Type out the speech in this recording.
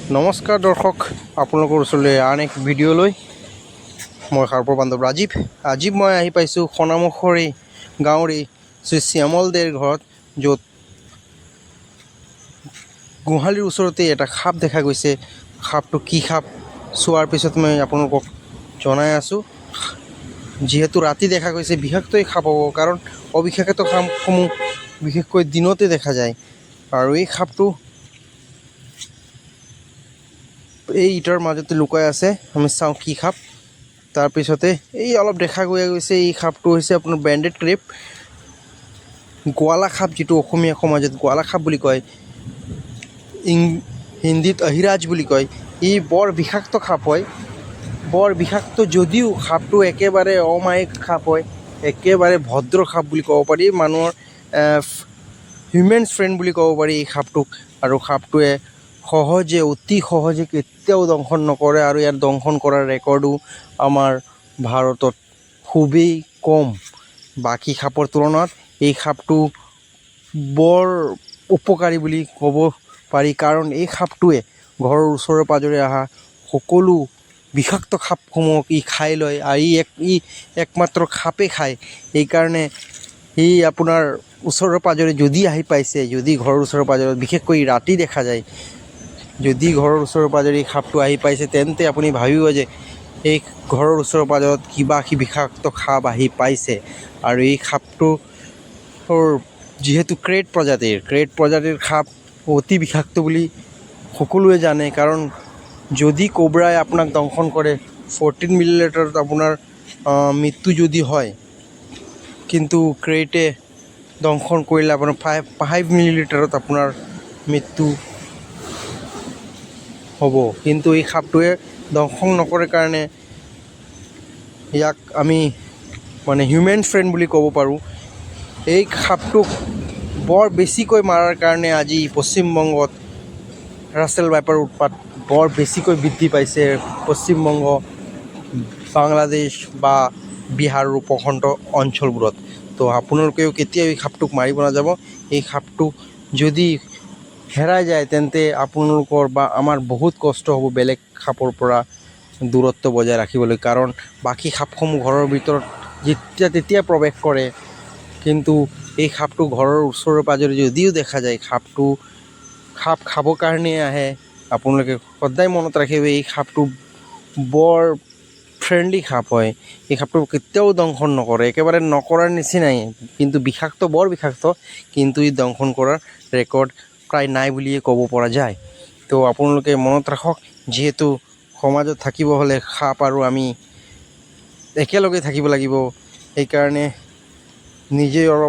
নমস্কাৰ দৰ্শক, আপোনালোকৰ ওচৰলৈ আন এক ভিডিঅ'লৈ মই সাৰ্পৰ বান্ধৱ ৰাজীৱ। আজি মই আহি পাইছোঁ সোণামুখৰ গাঁৱৰ শ্ৰী শ্যামল দেৰ ঘৰত, য'ত গোহালিৰ ওচৰতে এটা সাপ দেখা গৈছে। সাপটো কি সাপ চোৱাৰ পিছত মই আপোনালোকক জনাই আছোঁ। যিহেতু ৰাতি দেখা গৈছে, বিষাক্তই সাপ হ'ব, কাৰণ অবিষাক্ত সাপসমূহ বিশেষকৈ দিনতে দেখা যায়। আৰু এই সাপটো এই ইটাৰ মাজতে লুকাই আছে। আমি চাওঁ কি সাপ। তাৰপিছতে এই অলপ দেখা গৈছে, এই সাপটো হৈছে আপোনাৰ বেণ্ডেড ক্ৰেপ, গোৱালা সাপ, যিটো অসমীয়া সমাজত গোৱালা সাপ বুলি কয়, হিন্দীত অহিৰাজ বুলি কয়। ই বৰ বিষাক্ত সাপ হয়, বৰ বিষাক্ত যদিও সাপটো একেবাৰে অমায়িক সাপ হয়, একেবাৰে ভদ্ৰ সাপ বুলি ক'ব পাৰি। মানুহৰ হিউমেন ফ্ৰেণ্ড বুলি ক'ব পাৰি এই সাপটোক। আৰু সাপটোৱে অতি সহজে কেতিয়াও দংশন নকৰে, আৰু ইয়াৰ দংশন কৰাৰ ৰেকৰ্ডো আমাৰ ভাৰতত খুবেই কম। বাকী সাপৰ তুলনাত এই সাপটো বৰ উপকাৰী বুলি ক'ব পাৰি, কাৰণ এই সাপটোৱে ঘৰৰ ওচৰে পাঁজৰে অহা সকলো বিষাক্ত সাপসমূহক ই খাই লয়। আৰু ই একমাত্ৰ সাপেই খায়। সেইকাৰণে ই আপোনাৰ ওচৰে পাঁজৰে যদি আহি পাইছে, যদি ঘৰৰ ওচৰে পাঁজৰে বিশেষকৈ ৰাতি দেখা যায়, যদি ঘৰৰ ওচৰে পাঁজৰে সাপটো আহি পাইছে, তেন্তে আপুনি ভাবিব যে এই ঘৰৰ ওচৰে পাঁজৰত কিবা বিষাক্ত সাপ আহি পাইছে। আৰু এই সাপটোৰ যিহেতু ক্ৰেট প্ৰজাতিৰ সাপ অতি বিষাক্ত বুলি সকলোৱে জানে, কাৰণ যদি কোব্ৰাই আপোনাক দংশন কৰে, 14 মিলিলিটাৰত আপোনাৰ মৃত্যু যদি হয়, কিন্তু ক্ৰেটে দংশন কৰিলে আপোনাৰ 5 মিলিলিটাৰত আপোনাৰ মৃত্যু হ'ব। কিন্তু এই সাপটোৱে দংশন নকৰে কাৰণে ইয়াক আমি হিউমেন ফ্ৰেণ্ড বুলি ক'ব পাৰোঁ। এই সাপটোক বৰ বেছিকৈ মাৰাৰ কাৰণে আজি পশ্চিমবংগত ৰাছেল ভাইপাৰৰ উৎপাত বৰ বেছিকৈ বৃদ্ধি পাইছে। পশ্চিমবংগ, বাংলাদেশ বা বিহাৰৰ উপকণ্ঠ অঞ্চলবোৰত। তো আপোনালোকেও কেতিয়াও এই সাপটোক মাৰিব নাযাব। এই সাপটো যদি হেৰাই যায়, তেন্তে আপোনালোকৰ বা আমাৰ বহুত কষ্ট হ'ব বেলেগ সাপৰ পৰা দূৰত্ব বজাই ৰাখিবলৈ, কাৰণ বাকী সাপসমূহ ঘৰৰ ভিতৰত তেতিয়া প্ৰৱেশ কৰে। কিন্তু এই সাপটো ঘৰৰ ওচৰে পাঁজৰে যদিও দেখা যায়, সাপ খাবৰ কাৰণেই আহে। আপোনালোকে সদায় মনত ৰাখিব, এই সাপটো বৰ ফ্ৰেণ্ডলি সাপ হয়। এই সাপটো কেতিয়াও দংশন নকৰে, একেবাৰে নকৰাৰ নিচিনাই, কিন্তু বৰ বিষাক্ত। কিন্তু ই দংশন কৰাৰ ৰেকৰ্ড প্ৰায় নাই বুলিয়ে ক'ব পৰা যায়। তো আপোনালোকে মনত ৰাখক, যিহেতু সমাজত থাকিব হ'লে সাপ আৰু আমি একেলগে থাকিব লাগিব। সেইকাৰণে নিজেই অলপ